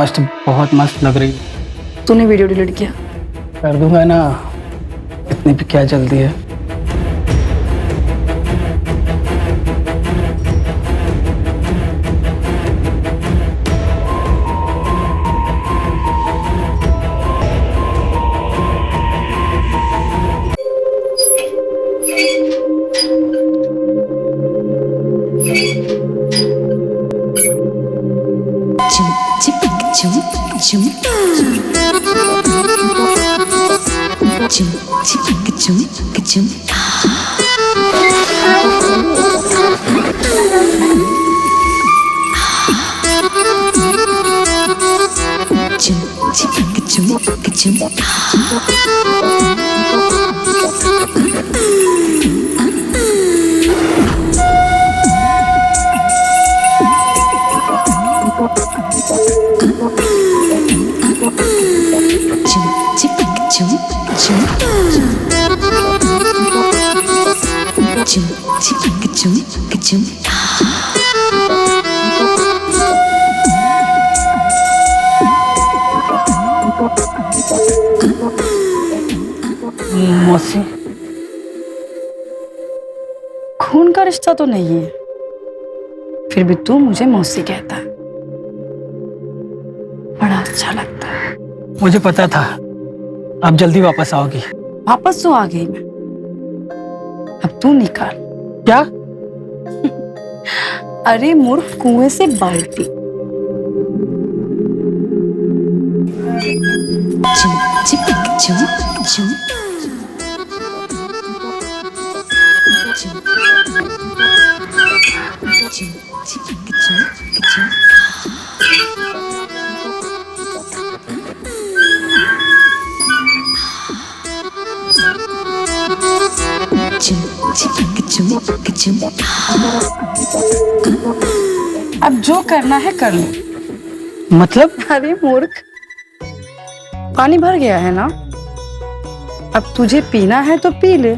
आज तो बहुत मस्त लग रही है। तूने वीडियो डिलीट किया? कर दूंगा ना, इतनी भी क्या जल्दी है। मौसी, खून का रिश्ता तो नहीं है, फिर भी तू मुझे मौसी कहता है, बड़ा अच्छा लगता है। मुझे पता था आप जल्दी वापस आओगी। वापस तो आ गई मैं, अब तू निकाल। क्या? अरे मूर्ख, कुएं से बाल्टी। अब जो करना है कर लो। मतलब? अरे मूर्ख, पानी भर गया है ना, अब तुझे पीना है तो पी ले,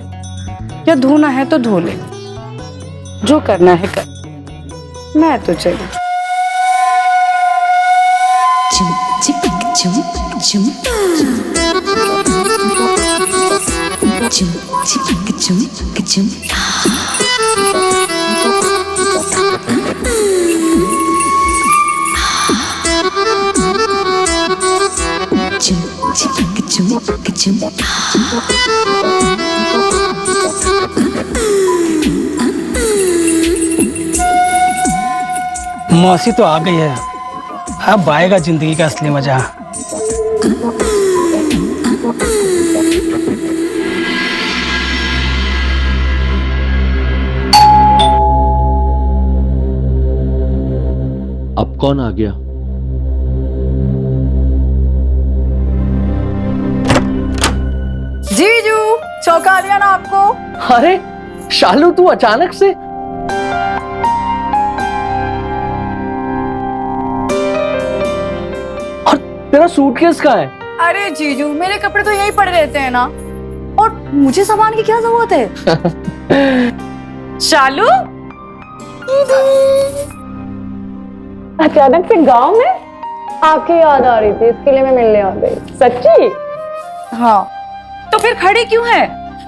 या धोना है तो धो ले, जो करना है कर। मैं तो चली। मौसी तो आ गई है, अब आएगा जिंदगी का असली मजा। अब कौन आ गया? जीजू, चौंका दिया ना आपको? अरे शालू, तू अचानक से? और तेरा सूटकेस कहाँ है? अरे जीजू, मेरे कपड़े तो यही पड़े रहते हैं ना, और मुझे सामान की क्या जरूरत है? शालू, अचानक से गांव में आपकी याद आ रही थी, इसके लिए मैं मिलने आ गई। सच्ची? हाँ। तो फिर खड़ी क्यों है?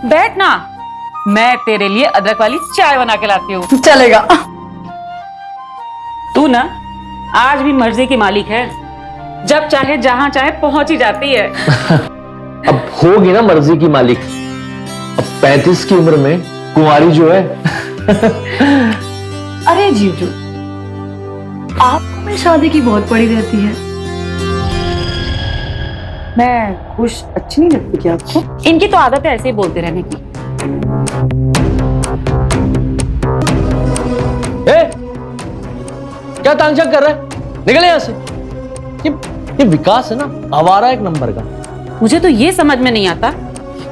बैठ ना, मैं तेरे लिए अदरक वाली चाय बना के लाती हूँ। चलेगा। तू ना आज भी मर्जी की मालिक है, जब चाहे जहां चाहे पहुंच ही जाती है। अब होगी ना मर्जी की मालिक, अब 35 की उम्र में कुंवारी जो है। अरे जीजू, आपको मेरी शादी की बहुत पड़ी रहती है, मैं खुश अच्छी नहीं लगती क्या आपको? इनकी तो आदत है ऐसे ही बोलते रहने की। ए, क्या तांगझांग कर रहा है? निकल यहां से। ये विकास है ना, आवारा एक नंबर का। मुझे तो ये समझ में नहीं आता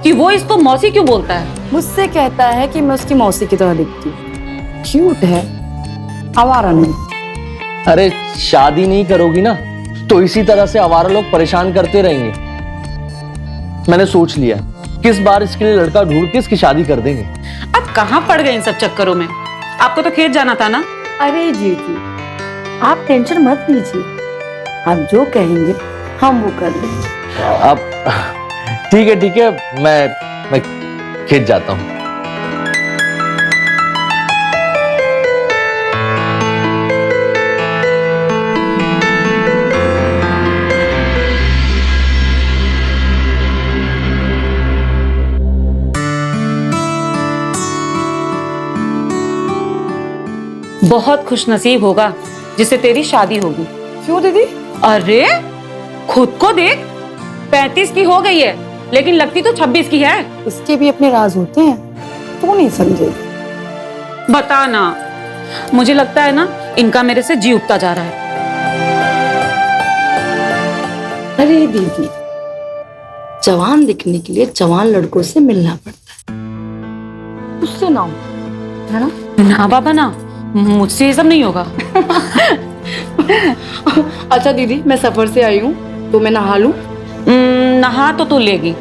कि वो इसको मौसी क्यों बोलता है। मुझसे कहता है कि मैं उसकी मौसी की तरह दिखती हूँ, क्यूट है, आवारा नहीं। अरे शादी नहीं करोगी ना तो इसी तरह से आवारा लोग परेशान करते रहेंगे। मैंने सोच लिया किस बार इसके लिए लड़का ढूंढ के इसकी शादी कर देंगे। अब कहाँ पड़ गए इन सब चक्करों में? आपको तो खेत जाना था ना। अरे जीजू, आप टेंशन मत लीजिए, आप जो कहेंगे हम वो कर लेंगे। अब ठीक है, मैं खेत जाता हूँ। बहुत खुशनसीब होगा जिससे तेरी शादी होगी। क्यों दीदी? अरे खुद को देख, 35 की हो गई है लेकिन लगती तो 26 की है। इसके भी अपने राज होते हैं, तू नहीं समझे। बता ना, मुझे लगता है ना इनका मेरे से जी उठता जा रहा है। अरे दीदी, जवान दिखने के लिए जवान लड़कों से मिलना पड़ता है, उससे ना हो, है ना? ना बाबा ना, मुझसे ये सब नहीं होगा। अच्छा दीदी, मैं सफर से आई हूँ तो मैं नहा लूं? नहा तो तू लेगी,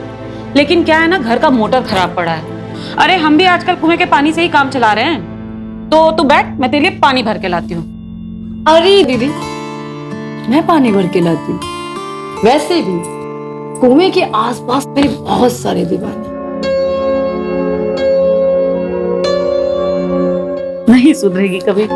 लेकिन क्या है ना, घर का मोटर खराब पड़ा है। अरे हम भी आजकल कुएं के पानी से ही काम चला रहे हैं। तो तू बैठ, मैं तेरे लिए पानी भर के लाती हूँ। अरे दीदी, मैं पानी भर के लाती हूँ। वैसे भी कुएं के आसपास मेरे बहुत सारे दीवाने। नहीं सुधरेगी कभी।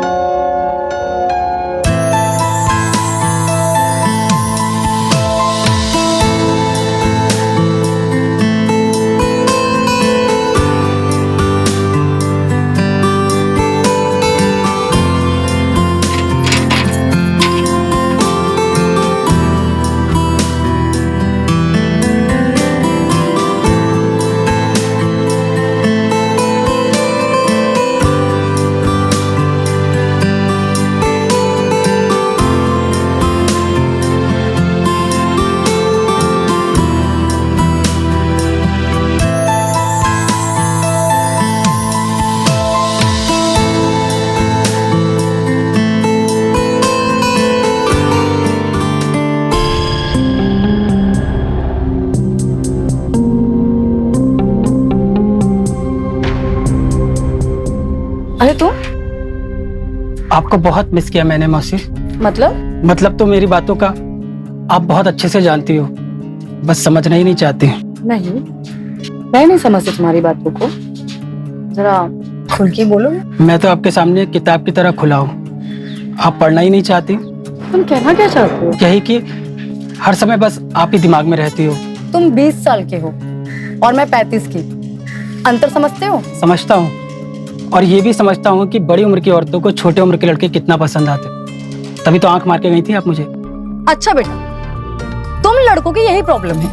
अरे तुम? आपको बहुत मिस किया मैंने मौसी। मतलब तो मेरी बातों का आप बहुत अच्छे से जानती हो, बस समझना ही नहीं चाहती। नहीं, मैं नहीं समझती तुम्हारी बातों को, जरा खुल के बोलो। मैं तो आपके सामने एक किताब की तरह खुला हूँ, आप पढ़ना ही नहीं चाहती। तुम कहना क्या चाहते हो? यही कि हर समय बस आप ही दिमाग में रहती हो। तुम 20 साल के हो और मैं 35 की, अंतर समझते हो? समझता हूँ, और ये भी समझता हूँ कि बड़ी उम्र की औरतों को छोटे उम्र के लड़के कितना पसंद आते, तभी तो आंख मार के गई थी आप मुझे। अच्छा बेटा, तुम लड़कों की यही प्रॉब्लम है,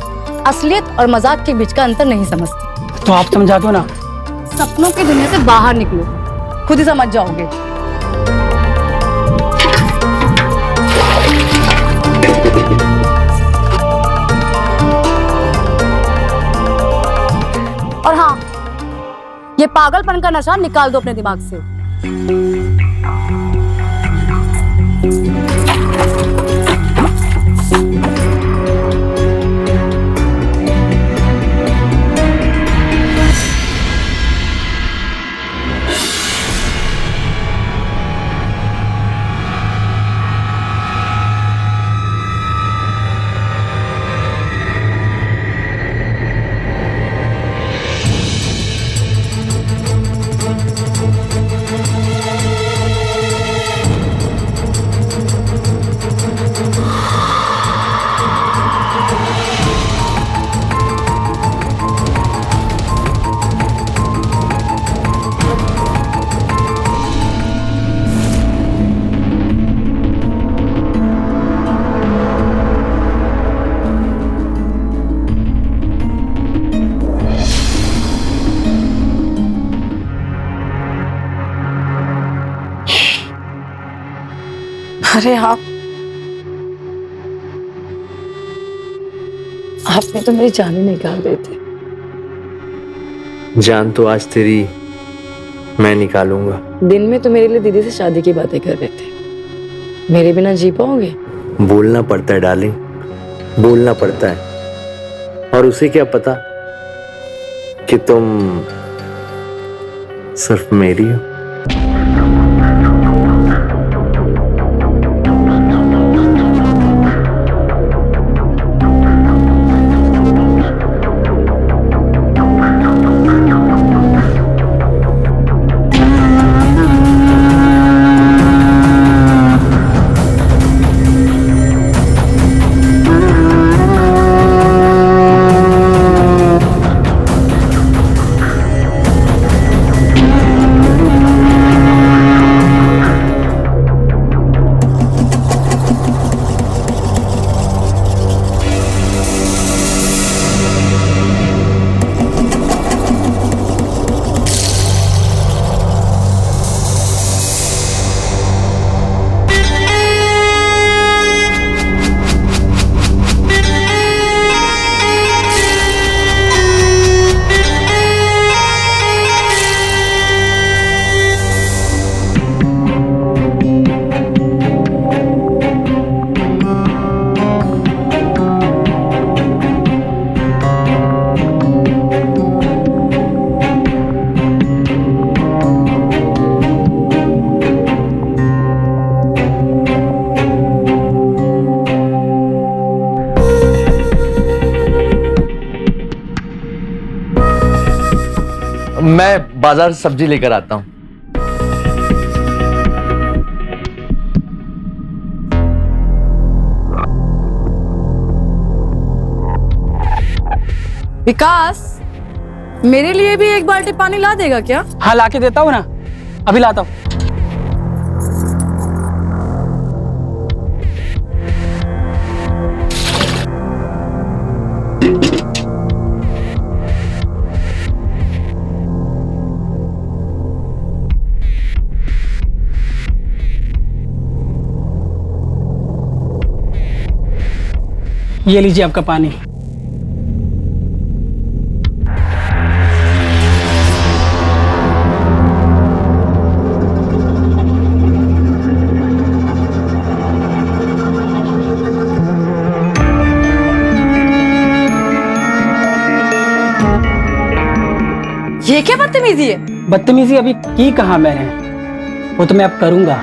असलियत और मजाक के बीच का अंतर नहीं समझते। तो आप समझा दो ना। सपनों की दुनिया से बाहर निकलो, खुद ही समझ जाओगे। और हाँ, ये पागलपन का नशा निकाल दो अपने दिमाग से। अरे आपने तो मेरी जान ही निकाल दी थी। जान तो आज तेरी मैं निकालूंगा। दिन में तो मेरे लिए दीदी से शादी की बातें कर रहे थे, मेरे बिना जी पाओगे? बोलना पड़ता है डार्लिंग, बोलना पड़ता है। और उसे क्या पता कि तुम सिर्फ मेरी हो। मैं बाजार से सब्जी लेकर आता हूँ। विकास, मेरे लिए भी एक बाल्टी पानी ला देगा क्या? हाँ ला के देता हूँ ना, अभी लाता हूँ। ये लीजिए आपका पानी। ये क्या बदतमीजी है? बदतमीजी अभी की कहा मैंने, वो तो मैं अब करूंगा।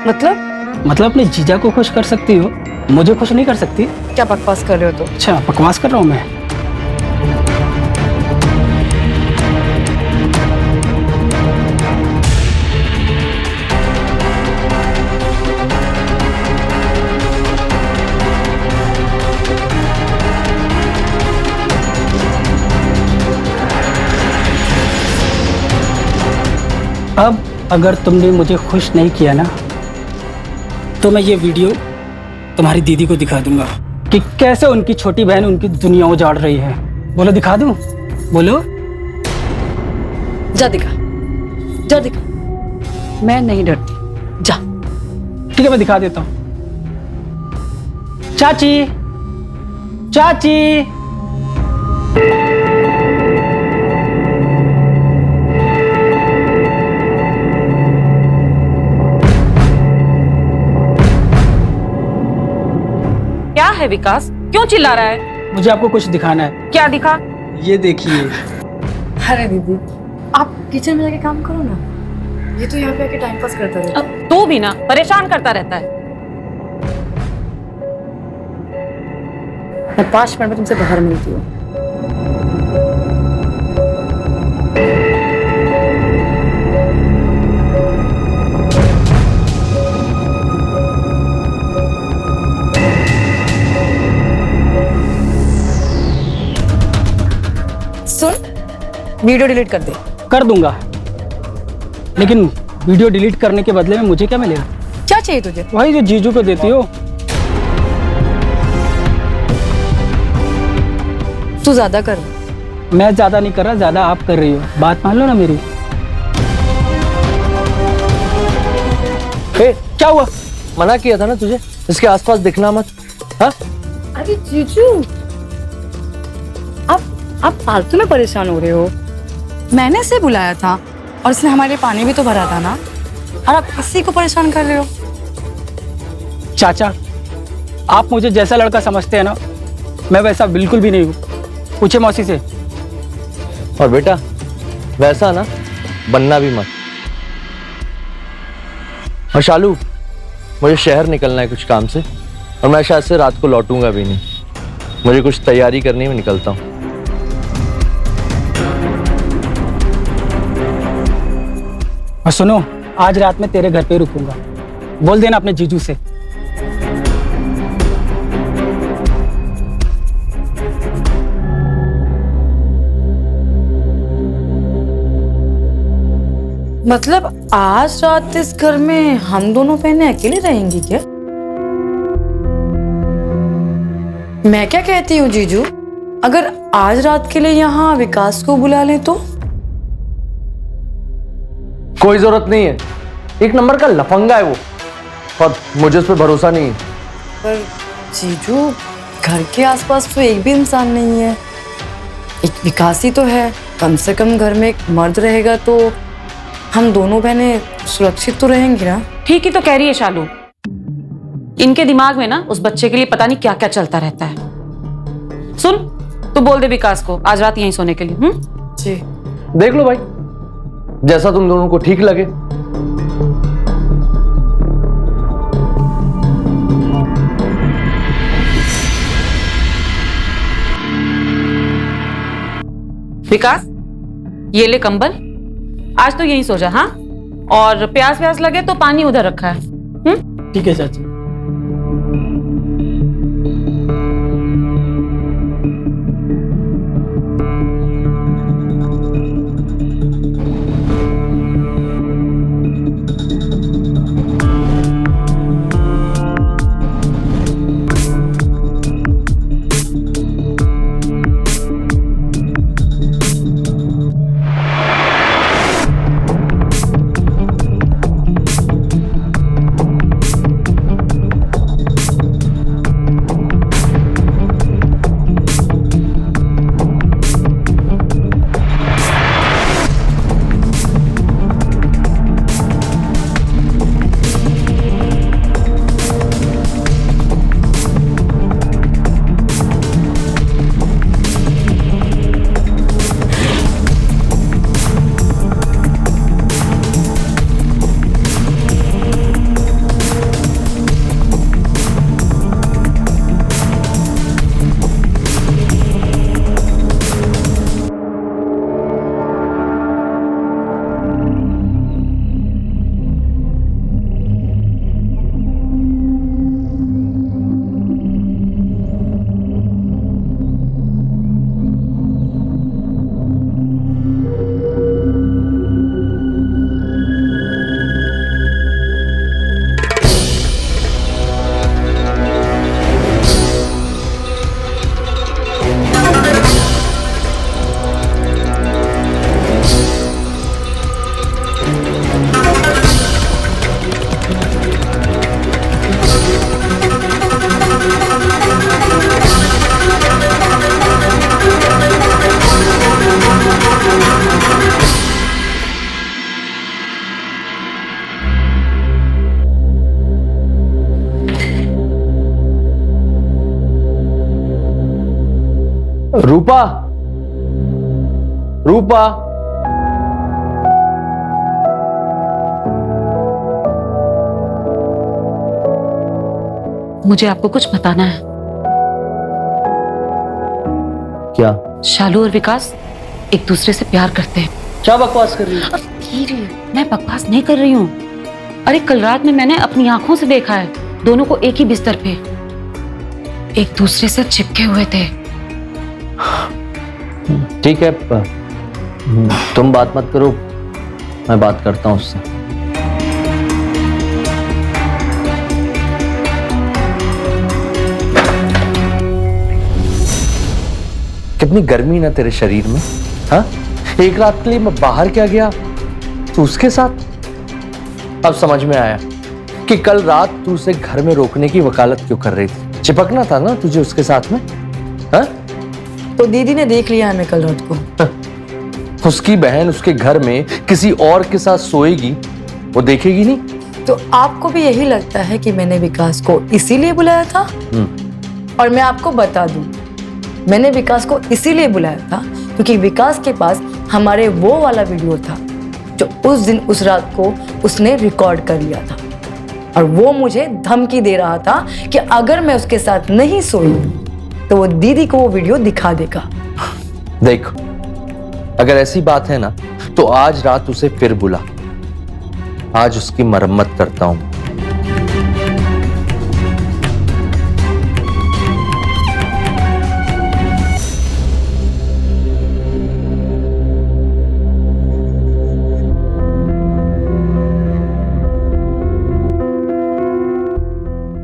मतलब अपने जीजा को खुश कर सकती हो, मुझे खुश नहीं कर सकती। क्या बकवास कर रहे हो तो? अच्छा बकवास कर रहा हूँ मैं? अब अगर तुमने मुझे खुश नहीं किया ना, तो मैं ये वीडियो तुम्हारी दीदी को दिखा दूंगा कि कैसे उनकी छोटी बहन उनकी दुनिया उजाड़ रही है। बोलो दिखा दूं? बोलो। जा दिखा, जा दिखा। मैं नहीं डरती, जा। ठीक है मैं दिखा देता हूँ। चाची, चाची, क्या है विकास, क्यों चिल्ला रहा है? मुझे आपको कुछ दिखाना है। क्या दिखा? ये देखिए। अरे दीदी, आप किचन में जाके काम करो ना, ये तो यहाँ पे आके टाइम पास करता रहता है। अब तू भी ना परेशान करता रहता है। मैं 5 मिनट में तुमसे बाहर मिलती हूँ। सुन, वीडियो डिलीट कर दे। कर दूंगा, लेकिन वीडियो डिलीट करने के बदले में मुझे क्या मिलेगा? क्या चाहिए तुझे? वही जो जीजू को देती हो। तू ज्यादा कर। मैं ज्यादा नहीं कर रहा, ज्यादा आप कर रही हो। बात मान लो ना मेरी। ए, क्या हुआ? मना किया था ना तुझे, इसके आसपास दिखना मत। हाँ? अरे जीजू, आप फालतू में परेशान हो रहे हो। मैंने इसे बुलाया था और इसने हमारे लिए पानी भी तो भरा था ना, और आप इसी को परेशान कर रहे हो। चाचा, आप मुझे जैसा लड़का समझते हैं ना, मैं वैसा बिल्कुल भी नहीं हूँ। पूछे मौसी से। और बेटा वैसा ना बनना भी मत। और शालू, मुझे शहर निकलना है कुछ काम से, और मैं शायद से रात को लौटूंगा भी नहीं। मुझे कुछ तैयारी करनी है, मैं निकलता हूँ। और सुनो, आज रात में तेरे घर पे रुकूंगा। बोल देना अपने जीजू से। मतलब आज रात इस घर में हम दोनों बहनें अकेले रहेंगी क्या? मैं क्या कहती हूँ जीजू, अगर आज रात के लिए यहाँ विकास को बुला लें तो? कोई जरूरत नहीं है, एक नंबर का लफंगा है वो, और मुझे उस पर भरोसा नहीं है। पर जीजू, घर के आसपास तो एक भी इंसान नहीं है। एक विकास ही तो है, कम से कम घर में एक मर्द रहेगा तो हम दोनों बहनें सुरक्षित तो रहेंगी ना। ठीक ही तो कह रही है शालू। इनके दिमाग में ना उस बच्चे के लिए पता नहीं क्या क्या चलता रहता है। सुन, तू बोल दे विकास को आज रात यहीं सोने के लिए। जी। देख लो भाई, जैसा तुम दोनों को ठीक लगे। विकास, ये ले कंबल आज तो यहीं सो जा, हाँ? और प्यास लगे तो पानी उधर रखा है। ठीक है चाची। रूपा, रूपा, मुझे आपको कुछ बताना है। क्या? शालू और विकास एक दूसरे से प्यार करते हैं। क्या बकवास कर रही है? धीरे, मैं बकवास नहीं कर रही हूँ। अरे कल रात में मैंने अपनी आंखों से देखा है, दोनों को एक ही बिस्तर पे एक दूसरे से चिपके हुए थे। ठीक है, तुम बात मत करो, मैं बात करता हूं उससे। कितनी गर्मी ना तेरे शरीर में, हाँ? एक रात के लिए मैं बाहर क्या गया तो उसके साथ। अब समझ में आया कि कल रात तू उसे घर में रोकने की वकालत क्यों कर रही थी। चिपकना था ना तुझे उसके साथ में, हाँ? तो दीदी ने देख लिया हमें कल रात को। उसकी बहन उसके घर में किसी और के साथ सोएगी, वो देखेगी नहीं? तो आपको भी यही लगता है कि मैंने विकास को इसीलिए बुलाया था? और मैं आपको बता दूं, मैंने विकास को इसीलिए बुलाया था क्योंकि विकास के पास हमारे वो वाला वीडियो था जो उस दिन उस रात को उसने रिकॉर्ड कर लिया था, और वो मुझे धमकी दे रहा था कि अगर मैं उसके साथ नहीं सोई तो वो दीदी को वो वीडियो दिखा देगा। देख, अगर ऐसी बात है ना तो आज रात उसे फिर बुला, आज उसकी मरम्मत करता हूं।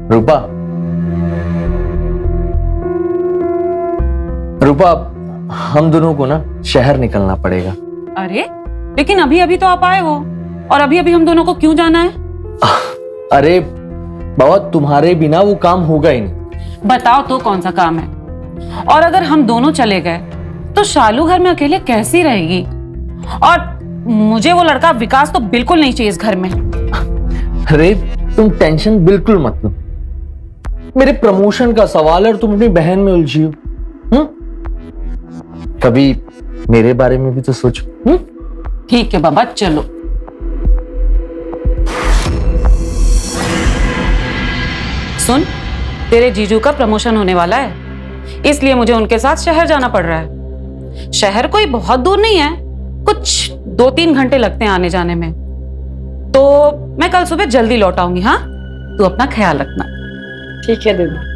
रूपा, रूपा, हम दोनों को ना शहर निकलना पड़ेगा। अरे लेकिन अभी अभी तो आप आए हो, और अभी अभी हम दोनों को क्यों जाना है? अरे बाबा, तुम्हारे बिना वो काम होगा ही नहीं। बताओ तो कौन सा काम है? और अगर हम दोनों चले गए तो शालू घर में अकेले कैसी रहेगी? और मुझे वो लड़का विकास तो बिल्कुल नहीं चाहिए इस घर में। अरे तुम टेंशन बिल्कुल मत लो, मेरे प्रमोशन का सवाल है और तुम अपनी बहन में उलझी हो। कभी मेरे बारे में भी तो सोचो। ठीक है बाबा, चलो। सुन, तेरे जीजू का प्रमोशन होने वाला है, इसलिए मुझे उनके साथ शहर जाना पड़ रहा है। शहर कोई बहुत दूर नहीं है, कुछ 2-3 घंटे लगते हैं आने जाने में। तो मैं कल सुबह जल्दी लौट आऊंगी। हाँ, तू अपना ख्याल रखना। ठीक है दीदी।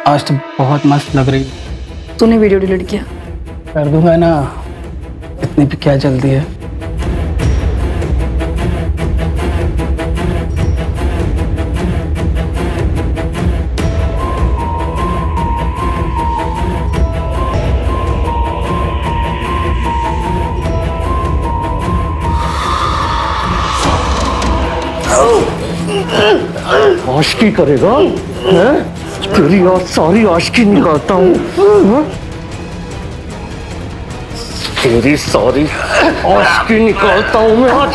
आज तो बहुत मस्त लग रही है। तूने वीडियो डिलीट किया? कर दूंगा ना, इतनी भी क्या जल्दी है। आशिकी करेगा? हैं? तेरी आज सारी आशिकी निकालता हूँ। हाँ? तेरी सारी आशिकी निकालता हूँ मैं आज।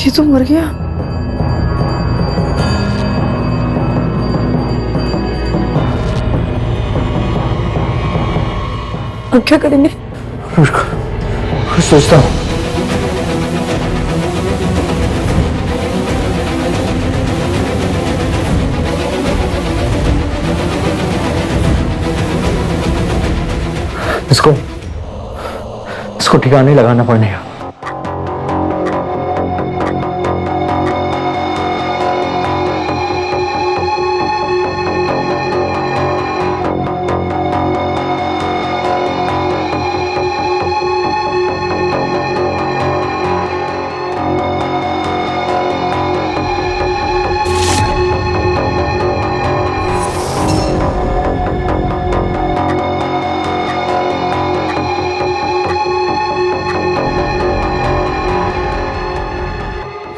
ये तो मर गया। अब क्या करेंगे? सोचता हूँ। इसको ठिकाने लगाना पड़ेगा।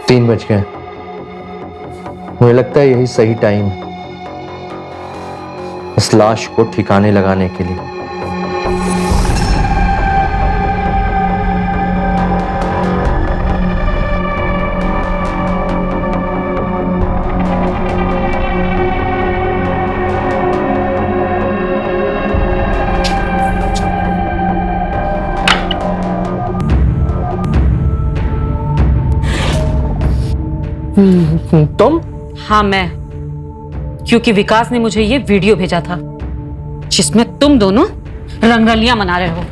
तीन बज गए। मुझे लगता है यही सही टाइम है इस लाश को ठिकाने लगाने के लिए। तुम? हाँ, मैं। क्योंकि विकास ने मुझे ये वीडियो भेजा था जिसमें तुम दोनों रंगरलियां मना रहे हो।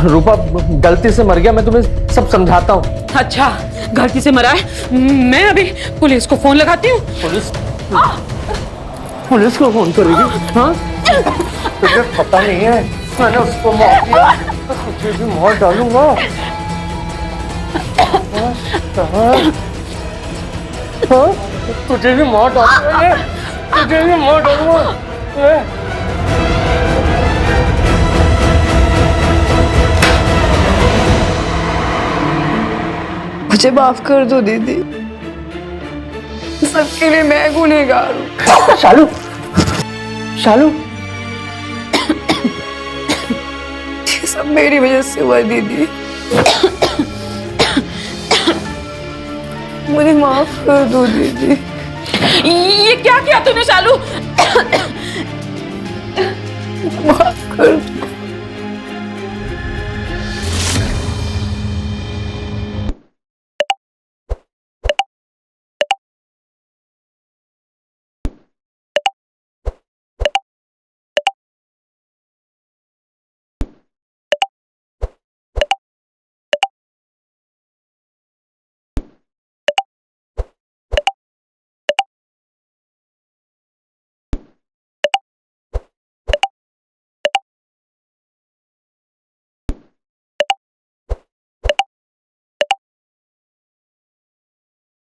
रूपा, गलती से मर गया, मैं तुम्हें सब समझाता हूँ। अच्छा, गलती से मरा है। मैं अभी पुलिस को फोन लगाती हूँ। पुलिस को फोन करेगी? हाँ, तुझे पता नहीं है मैंने उसको मार दिया, तुझे भी मार डालूंगा। हाँ, तुझे भी मार डालूंगा, तुझे भी मार डालूंगा। मुझे माफ कर दो दीदी, सबके लिए मैं गुनहगार हूँ। शालू, शालू, ये सब मेरी वजह से हुआ दीदी, मुझे माफ कर दो दीदी। ये क्या किया तूने शालू? माफ कर दो।